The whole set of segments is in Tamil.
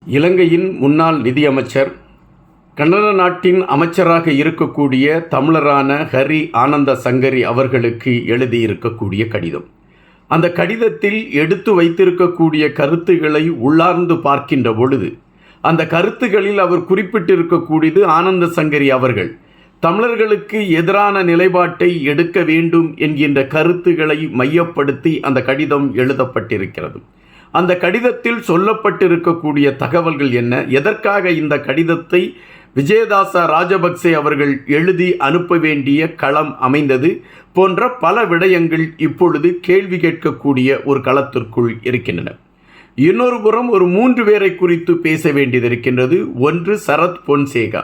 இலங்கையின் முன்னாள் நிதியமைச்சர், கன்னட நாட்டின் அமைச்சராக இருக்கக்கூடிய தமிழரான ஹரி ஆனந்த சங்கரி அவர்களுக்கு எழுதியிருக்கக்கூடிய கடிதம். அந்த கடிதத்தில் எடுத்து வைத்திருக்கக்கூடிய கருத்துக்களை உள்ளார்ந்து பார்க்கின்ற பொழுது, அந்த கருத்துக்களில் அவர் குறிப்பிட்டிருக்கக்கூடியது ஆனந்த சங்கரி அவர்கள் தமிழர்களுக்கு எதிரான நிலைப்பாட்டை எடுக்க வேண்டும் என்கின்ற கருத்துக்களை மையப்படுத்தி அந்த கடிதம் எழுதப்பட்டிருக்கிறது. அந்த கடிதத்தில் சொல்லப்பட்டிருக்கக்கூடிய தகவல்கள் என்ன, எதற்காக இந்த கடிதத்தை விஜயதாச ராஜபக்சே அவர்கள் எழுதி அனுப்ப வேண்டிய களம் அமைந்தது போன்ற பல விடயங்கள் இப்பொழுது கேள்வி கேட்கக்கூடிய ஒரு களத்திற்குள் இருக்கின்றன. இன்னொரு புறம் ஒரு 3 பேரை குறித்து பேச வேண்டியது இருக்கின்றது. ஒன்று சரத் பொன்சேகா.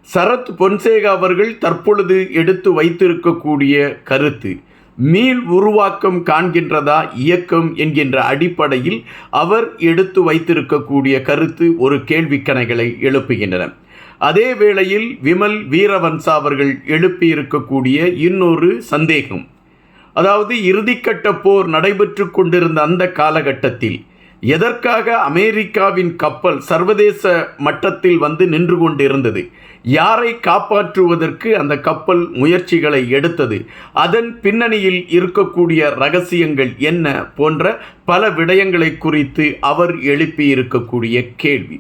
சரத் பொன்சேகா அவர்கள் தற்பொழுது எடுத்து வைத்திருக்கக்கூடிய கருத்து மீள் உருவாக்கம் காண்கின்றதா இயக்கம் என்கின்ற அடிப்படையில் அவர் எடுத்து வைத்திருக்கக்கூடிய கருத்து ஒரு கேள்விக்கணைகளை எழுப்புகின்றன. அதே வேளையில் விமல் வீரவன்சா அவர்கள் எழுப்பியிருக்கக்கூடிய இன்னொரு சந்தேகம், அதாவது இறுதிக்கட்ட போர் நடைபெற்று கொண்டிருந்த அந்த காலகட்டத்தில் எதற்காக அமெரிக்காவின் கப்பல் சர்வதேச மட்டத்தில் வந்து நின்று கொண்டிருந்தது, யாரை காப்பாற்றுவதற்கு அந்த கப்பல் முயற்சிகளை எடுத்தது, அதன் பின்னணியில் இருக்கக்கூடிய ரகசியங்கள் என்ன போன்ற பல விடயங்களை குறித்து அவர் எழுப்பியிருக்கக்கூடிய கேள்வி.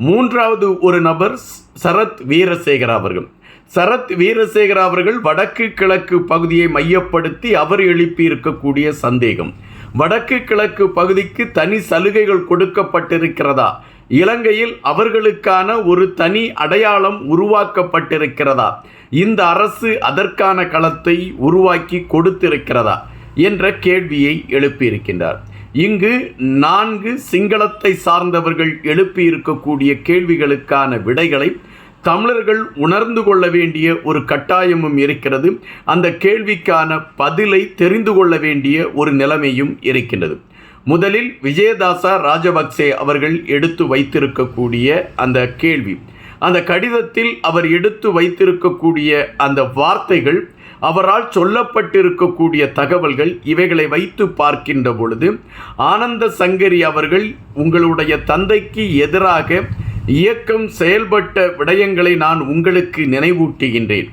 மூன்றாவது ஒரு நபர் சரத் வீரசேகர அவர்கள். சரத் வீரசேகர அவர்கள் வடக்கு கிழக்கு பகுதியை மையப்படுத்தி அவர் எழுப்பியிருக்கக்கூடிய சந்தேகம், வடக்கு கிழக்கு பகுதிக்கு தனி சலுகைகள் கொடுக்கப்பட்டிருக்கிறதா, இலங்கையில் அவர்களுக்கான ஒரு தனி அடையாளம் உருவாக்கப்பட்டிருக்கிறதா, இந்த அரசு அதற்கான களத்தை உருவாக்கி கொடுத்திருக்கிறதா என்ற கேள்வியை எழுப்பியிருக்கின்றார். இங்கு 4 சிங்களத்தை சார்ந்தவர்கள் எழுப்பியிருக்கக்கூடிய கேள்விகளுக்கான விடைகளை தமிழர்கள் உணர்ந்து கொள்ள வேண்டிய ஒரு கட்டாயமும் இருக்கிறது. அந்த கேள்விக்கான பதிலை தெரிந்து கொள்ள வேண்டிய ஒரு நிலைமையும் இருக்கின்றது. முதலில் விஜயதாச ராஜபக்சே அவர்கள் எடுத்து வைத்திருக்கக்கூடிய அந்த கேள்வி, அந்த கடிதத்தில் அவர் எடுத்து வைத்திருக்கக்கூடிய அந்த வார்த்தைகள், அவரால் சொல்லப்பட்டிருக்கக்கூடிய தகவல்கள், இவைகளை வைத்து பார்க்கின்ற பொழுது ஆனந்த சங்கரி அவர்கள் உங்களுடைய தந்தைக்கு எதிராக இயக்கம் செயல்பட்ட விடயங்களை நான் உங்களுக்கு நினைவூட்டுகின்றேன்.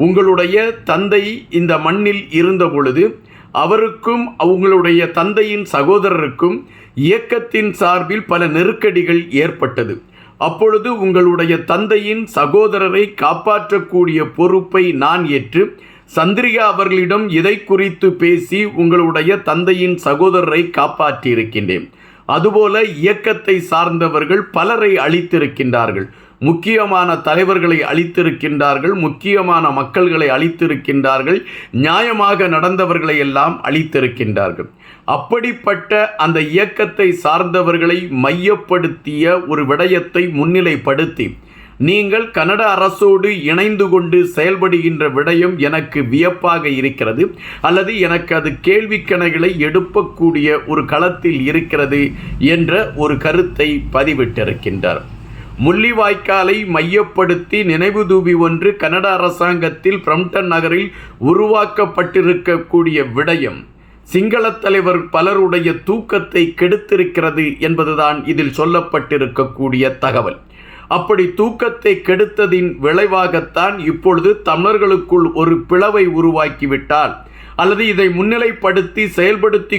உங்களுடைய தந்தை இந்த மண்ணில் இருந்த பொழுது அவருக்கும் அவங்களுடைய தந்தையின் சகோதரருக்கும் இயக்கத்தின் சார்பில் பல நெருக்கடிகள் ஏற்பட்டது. அப்பொழுது உங்களுடைய தந்தையின் சகோதரரை காப்பாற்றக்கூடிய பொறுப்பை நான் ஏற்று சந்திரிகா அவர்களிடம் இதை குறித்து பேசி உங்களுடைய தந்தையின் சகோதரரை காப்பாற்றியிருக்கின்றேன். அதுபோல இயக்கத்தை சார்ந்தவர்கள் பலரை அழித்திருக்கின்றார்கள், முக்கியமான தலைவர்களை அழித்திருக்கின்றார்கள், முக்கியமான மக்கள்களை அழித்திருக்கின்றார்கள், நியாயமாக நடந்தவர்களை எல்லாம் அழித்திருக்கின்றார்கள். அப்படிப்பட்ட அந்த இயக்கத்தை சார்ந்தவர்களை மையப்படுத்திய ஒரு விடயத்தை முன்னிலைப்படுத்தி நீங்கள் கனடா அரசோடு இணைந்து கொண்டு செயல்படுகின்ற விடயம் எனக்கு வியப்பாக இருக்கிறது, அல்லது எனக்கு அது கேள்விக்கணைகளை எழுப்பக்கூடிய ஒரு களத்தில் இருக்கிறது என்ற ஒரு கருத்தை பதிவிட்டிருக்கின்றார். முள்ளிவாய்க்காலை மையப்படுத்தி நினைவு தூபி ஒன்று கனடா அரசாங்கத்தில் பிரம்டன் நகரில் உருவாக்கப்பட்டிருக்கக்கூடிய விடயம் சிங்கள தலைவர் பலருடைய தூக்கத்தை கெடுத்திருக்கிறது என்பதுதான் இதில் சொல்லப்பட்டிருக்கக்கூடிய தகவல். அப்படி தூக்கத்தை கெடுத்ததின் விளைவாகத்தான் இப்பொழுது தமிழர்களுக்குள் ஒரு பிளவை உருவாக்கிவிட்டால், அல்லது இதை முன்னிலைப்படுத்தி செயல்படுத்தி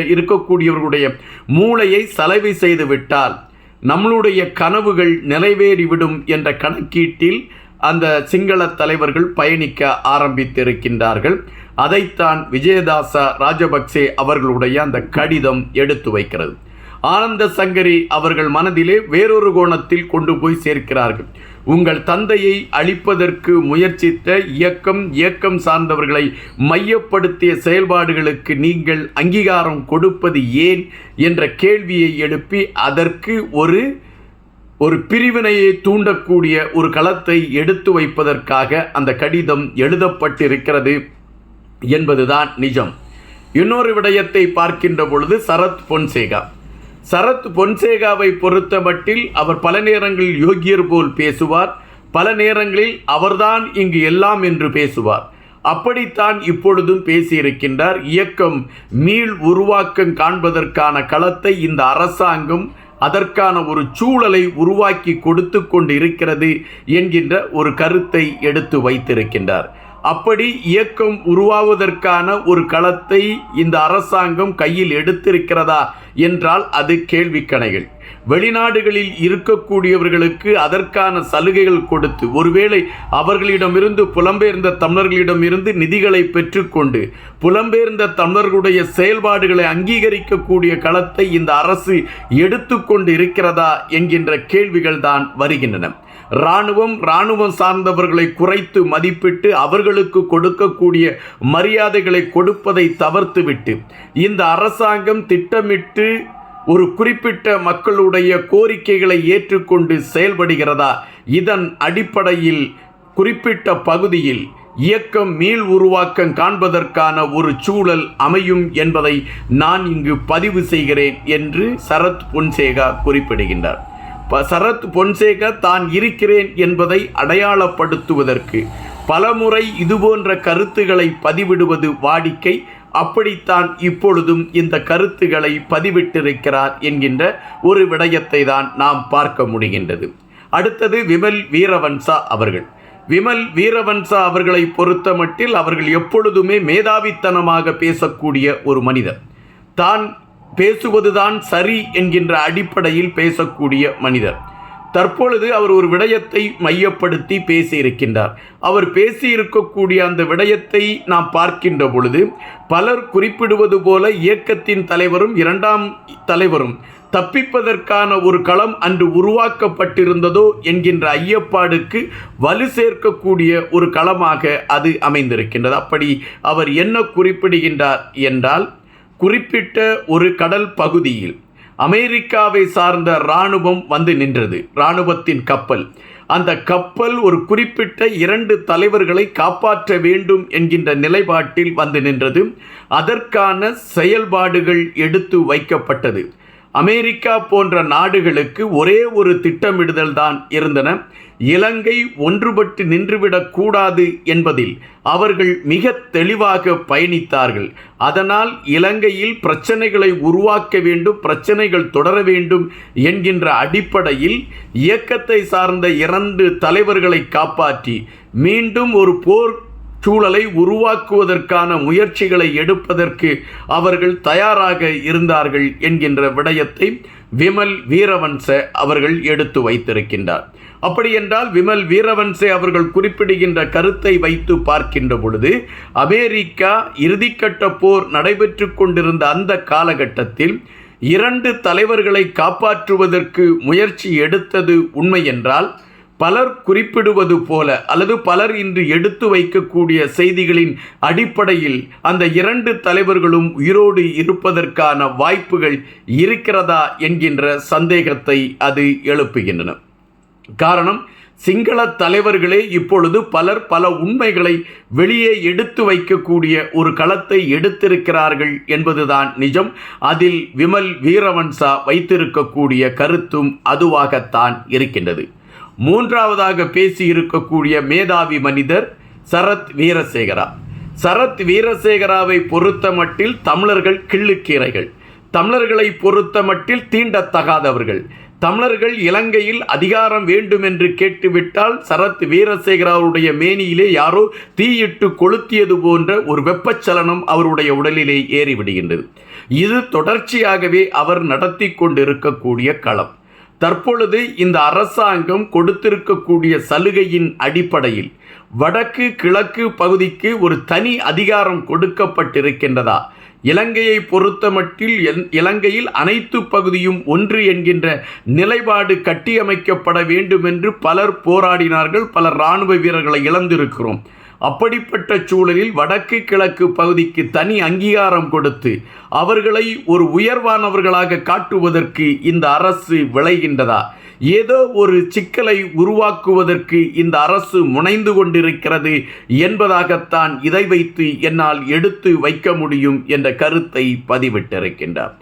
இருக்கக்கூடியவர்களுடைய மூளையை சலவை செய்து விட்டால் நம்மளுடைய கனவுகள் நிறைவேறிவிடும் என்ற கணக்கீட்டில் அந்த சிங்கள தலைவர்கள் பயணிக்க ஆரம்பித்திருக்கின்றார்கள். அதைத்தான் விஜயதாச ராஜபக்சே அவர்களுடைய அந்த கடிதம் எடுத்து வைக்கிறது. ஆனந்த சங்கரி அவர்கள் மனதிலே வேறொரு கோணத்தில் கொண்டு போய் சேர்க்கிறார்கள். உங்கள் தந்தையை அழிப்பதற்கு முயற்சித்த இயக்கம் சார்ந்தவர்களை மையப்படுத்திய செயல்பாடுகளுக்கு நீங்கள் அங்கீகாரம் கொடுப்பது ஏன் என்ற கேள்வியை எழுப்பி அதற்கு ஒரு பிரிவினையை தூண்டக்கூடிய ஒரு களத்தை எடுத்து வைப்பதற்காக அந்த கடிதம் எழுதப்பட்டிருக்கிறது என்பதுதான் நிஜம். இன்னொரு விடயத்தை பார்க்கின்ற பொழுது சரத் பொன்சேகாவை பொறுத்தமட்டில் அவர் பல நேரங்களில் யோகியர் போல் பேசுவார், பல நேரங்களில் அவர்தான் இங்கு எல்லாம் என்று பேசுவார். அப்படித்தான் இப்பொழுதும் பேசியிருக்கின்றார். இயக்கம் மீள் உருவாக்கம் காண்பதற்கான களத்தை இந்த அரசாங்கம் அதற்கான ஒரு சூழலை உருவாக்கி கொடுத்து கொண்டு இருக்கிறது என்கின்ற ஒரு கருத்தை எடுத்து வைத்திருக்கின்றார். அப்படி இயக்கம் உருவாவதற்கான ஒரு களத்தை இந்த அரசாங்கம் கையில் எடுத்திருக்கிறதா என்றால் அது கேள்விக்கணைகள். வெளிநாடுகளில் இருக்கக்கூடியவர்களுக்கு அதற்கான சலுகைகள் கொடுத்து, ஒருவேளை அவர்களிடமிருந்து புலம்பெயர்ந்த தமிழர்களிடமிருந்து நிதிகளை பெற்றுக்கொண்டு புலம்பெயர்ந்த தமிழர்களுடைய செயல்பாடுகளை அங்கீகரிக்கக்கூடிய களத்தை இந்த அரசு எடுத்துக்கொண்டு இருக்கிறதா என்கின்ற கேள்விகள் தான் வருகின்றன. இராணுவம் சார்ந்தவர்களை குறைத்து மதிப்பிட்டு அவர்களுக்கு கொடுக்கக்கூடிய மரியாதைகளை கொடுப்பதை தவிர்த்துவிட்டு இந்த அரசாங்கம் திட்டமிட்டு ஒரு குறிப்பிட்ட மக்களுடைய கோரிக்கைகளை ஏற்றுக்கொண்டு செயல்படுகிறதா? இதன் அடிப்படையில் குறிப்பிட்ட பகுதியில் இயக்கம் மீள் உருவாக்கம் காண்பதற்கான ஒரு சூழல் அமையும் என்பதை நான் இங்கு பதிவு செய்கிறேன் என்று சரத் பொன்சேகா குறிப்பிடுகின்றார். சரத் பொன்சேகா தான் இருக்கிறேன் என்பதை அடையாளப்படுத்துவதற்கு பலமுறை இதுபோன்ற கருத்துக்களை பதிவிடுவது வாடிக்கை. அப்படித்தான் இப்பொழுதும் இந்த கருத்துக்களை பதிவிட்டிருக்கிறார் என்கின்ற ஒரு விடயத்தை தான் நாம் பார்க்க முடிகின்றது. அடுத்தது விமல் வீரவன்சா அவர்கள். விமல் வீரவன்சா அவர்களை பொறுத்தமட்டில் அவர்கள் எப்பொழுதுமே மேதாவித்தனமாக பேசக்கூடிய ஒரு மனிதர். தான் பேசுவதுதான் சரி என்கின்ற அடிப்படையில் பேசக்கூடிய மனிதர். தற்பொழுது அவர் ஒரு விடயத்தை மையப்படுத்தி பேசியிருக்கின்றார். அவர் பேசியிருக்கக்கூடிய அந்த விடயத்தை நாம் பார்க்கின்ற பொழுது பலர் குறிப்பிடுவது போல இயக்கத்தின் தலைவரும் இரண்டாம் தலைவரும் தப்பிப்பதற்கான ஒரு களம் அன்று உருவாக்கப்பட்டிருந்ததோ என்கின்ற ஐயப்பாடுக்கு வலு சேர்க்கக்கூடிய ஒரு களமாக அது அமைந்திருக்கின்றது. அப்படி அவர் என்ன குறிப்பிடுகின்றார் என்றால், குறிப்பிட்ட ஒரு கடல் பகுதியில் அமெரிக்காவை சார்ந்த இராணுவம் வந்து நின்றது. இராணுவத்தின் கப்பல். அந்த கப்பல் ஒரு குறிப்பிட்ட 2 தலைவர்களை காப்பாற்ற வேண்டும் என்கின்ற நிலைப்பாட்டில் வந்து நின்றது. அதற்கான செயல்பாடுகள் எடுத்து வைக்கப்பட்டது. அமெரிக்கா போன்ற நாடுகளுக்கு ஒரே ஒரு திட்டமிடுதல் தான் இருந்தன. இலங்கை ஒன்றுபட்டு நின்றுவிடக்கூடாது என்பதில் அவர்கள் மிக தெளிவாக பயணித்தார்கள். அதனால் இலங்கையில் பிரச்சனைகளை உருவாக்க வேண்டும், பிரச்சனைகள் தொடர வேண்டும் என்கின்ற அடிப்படையில் இயக்கத்தை சார்ந்த 2 தலைவர்களை காப்பாற்றி மீண்டும் ஒரு போர் சூழலை உருவாக்குவதற்கான முயற்சிகளை எடுப்பதற்கு அவர்கள் தயாராக இருந்தார்கள் என்கின்ற விடயத்தை விமல் வீரவன்ச அவர்கள் எடுத்து வைத்திருக்கின்றார். அப்படி என்றால் விமல் வீரவன்சே அவர்கள் குறிப்பிடுகின்ற கருத்தை வைத்து பார்க்கின்ற பொழுது அமெரிக்கா இறுதிக்கட்ட போர் நடைபெற்று கொண்டிருந்த அந்த காலகட்டத்தில் 2 தலைவர்களை காப்பாற்றுவதற்கு முயற்சி எடுத்தது உண்மை என்றால், பலர் குறிப்பிடுவது போல அல்லது பலர் இன்று எடுத்து வைக்கக்கூடிய செய்திகளின் அடிப்படையில் அந்த 2 தலைவர்களும் உயிரோடு இருப்பதற்கான வாய்ப்புகள் இருக்கிறதா என்கின்ற சந்தேகத்தை அது எழுப்புகின்றன. காரணம், சிங்கள தலைவர்களே இப்பொழுது பல உண்மைகளை வெளியே எடுத்து வைக்கக்கூடிய ஒரு களத்தை எடுத்திருக்கிறார்கள் என்பதுதான் நிஜம். அதில் விமல் வீரவன்சா வைத்திருக்கக்கூடிய கருத்தும் அதுவாகத்தான் இருக்கின்றது. மூன்றாவதாக பேசியிருக்கக்கூடிய மேதாவி மனிதர் சரத் வீரசேகரா. சரத் வீரசேகராவை பொறுத்தமட்டில் தமிழர்கள் கிள்ளுக்கீரைகள், தமிழர்களை பொறுத்தமட்டில் தீண்டத்தகாதவர்கள். தமிழர்கள் இலங்கையில் அதிகாரம் வேண்டும் என்று கேட்டுவிட்டால் சரத் வீரசேகராவுடைய மேனியிலே யாரோ தீயிட்டு கொளுத்தியது போன்ற ஒரு வெப்பச்சலனம் அவருடைய உடலிலே ஏறிவிடுகின்றது. இது தொடர்ச்சியாகவே அவர் நடத்தி கொண்டிருக்கக்கூடிய களம். தற்பொழுது இந்த அரசாங்கம் கொடுத்திருக்கக்கூடிய சலுகையின் அடிப்படையில் வடக்கு கிழக்கு பகுதிக்கு ஒரு தனி அதிகாரம் கொடுக்கப்பட்டிருக்கின்றதா? இலங்கையை பொறுத்தமட்டில் இலங்கையில் அனைத்து பகுதியும் ஒன்று என்கின்ற நிலைப்பாடு கட்டியமைக்கப்பட வேண்டும் என்று பலர் போராடினார்கள். பல இராணுவ வீரர்களை இழந்திருக்கிறோம். அப்படிப்பட்ட சூழலில் வடக்கு கிழக்கு பகுதிக்கு தனி அங்கீகாரம் கொடுத்து அவர்களை ஒரு உயர்வானவர்களாக காட்டுவதற்கு இந்த அரசு விளைகின்றதா? ஏதோ ஒரு சிக்கலை உருவாக்குவதற்கு இந்த அரசு முனைந்து கொண்டிருக்கிறது என்பதாகத்தான் இதை வைத்து என்னால் எடுத்து வைக்க முடியும் என்ற கருத்தை பதிவிட்டிருக்கின்றார்.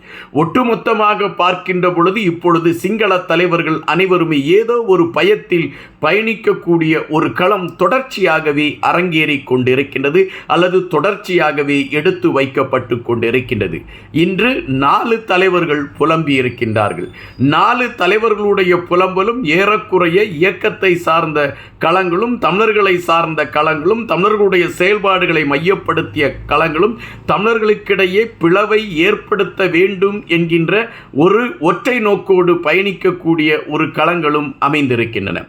ஒட்டுமொத்தமாக பார்க்கின்ற பொழுது இப்பொழுது சிங்கள தலைவர்கள் அனைவருமே ஏதோ ஒரு பயத்தில் பயணிக்கக்கூடிய ஒரு களம் தொடர்ச்சியாகவே அரங்கேறி கொண்டிருக்கின்றது அல்லது தொடர்ச்சியாகவே எடுத்து வைக்கப்பட்டு கொண்டிருக்கின்றது. இன்று 4 தலைவர்கள் புலம்பி இருக்கின்றார்கள். 4 தலைவர்களுடைய புலம்பலும் ஏறக்குறைய இயக்கத்தை சார்ந்த களங்களும், தமிழர்களை சார்ந்த களங்களும், தமிழர்களுடைய செயல்பாடுகளை மையப்படுத்திய களங்களும், தமிழர்களுக்கிடையே பிளவை ஏற்படுத்த வேண்டும் என்கின்ற ஒரு ஒற்றை நோக்கோடு பயணிக்கக்கூடிய ஒரு களங்களும் அமைந்திருக்கின்றன.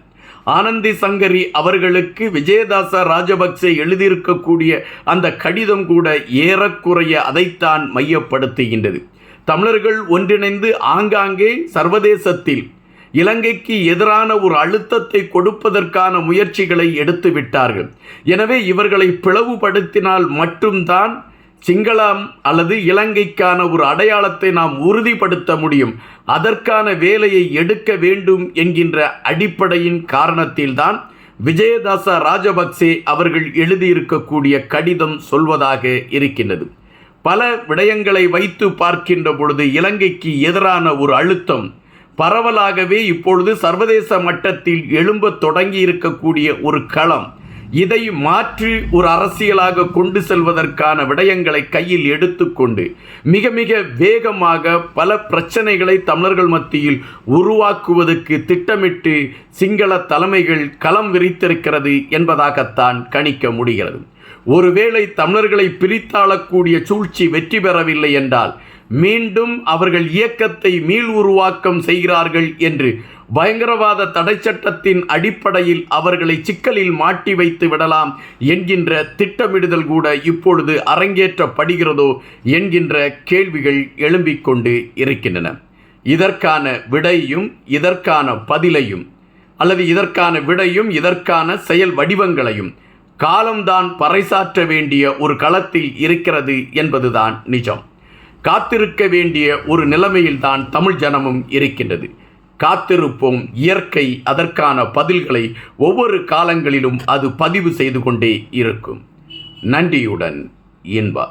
ஆனந்தி சங்கரி அவர்களுக்கு விஜயதாச ராஜபக்சே எழுதியிருக்கக்கூடிய அந்த கடிதம் கூட ஏறக்குறைய அதைத்தான் மையப்படுத்துகின்றது. தமிழர்கள் ஒன்றிணைந்து ஆங்காங்கே சர்வதேசத்தில் இலங்கைக்கு எதிரான ஒரு அழுத்தத்தை கொடுப்பதற்கான முயற்சிகளை எடுத்து விட்டார்கள். எனவே இவர்களை பிளவுபடுத்தினால் மட்டும்தான் சிங்களம் அல்லது இலங்கைக்கான ஒரு அடையாளத்தை நாம் உறுதிப்படுத்த முடியும், அதற்கான வேலையை எடுக்க வேண்டும் என்கின்ற அடிப்படையின் காரணத்தில்தான் விஜயதாச ராஜபக்சே அவர்கள் எழுதியிருக்கக்கூடிய கடிதம் சொல்வதாக இருக்கின்றது. பல விடயங்களை வைத்து பார்க்கின்ற பொழுது இலங்கைக்கு எதிரான ஒரு அழுத்தம் பரவலாகவே இப்பொழுது சர்வதேச மட்டத்தில் எழும்பத் தொடங்கி இருக்கக்கூடிய ஒரு களம், இதை மாற்றி ஒரு அரசியலாக கொண்டு செல்வதற்கான விடயங்களை கையில் எடுத்துக்கொண்டு மிக மிக வேகமாக பல பிரச்சனைகளை தமிழர்கள் மத்தியில் உருவாக்குவதற்கு திட்டமிட்டு சிங்கள தலைமைகள் களம் விரித்திருக்கிறது என்பதாகத்தான் கணிக்க முடிகிறது. ஒருவேளை தமிழர்களை பிரித்தாளக்கூடிய சூழ்ச்சி வெற்றி பெறவில்லை என்றால் மீண்டும் அவர்கள் இயக்கத்தை மீள் உருவாக்கம் செய்கிறார்கள் என்று பயங்கரவாத தடை சட்டத்தின் அடிப்படையில் அவர்களை சிக்கலில் மாட்டி வைத்து விடலாம் என்கின்ற திட்டமிடுதல் கூட இப்பொழுது அரங்கேற்றப்படுகிறதோ என்கின்ற கேள்விகள் எழும்பிக் கொண்டு இருக்கின்றன. இதற்கான விடையும் இதற்கான பதிலையும் அல்லது இதற்கான விடையும் இதற்கான செயல் வடிவங்களையும் காலம்தான் பறைசாற்ற வேண்டிய ஒரு களத்தில் இருக்கிறது என்பதுதான் நிஜம். காத்திருக்க வேண்டிய ஒரு நிலைமையில்தான் தமிழ் ஜனமும் இருக்கின்றது. காத்திருப்போம். இயற்கை அதற்கான பதில்களை ஒவ்வொரு காலங்களிலும் அது பதிவு செய்து கொண்டே இருக்கும். நன்றியுடன் இன்பா.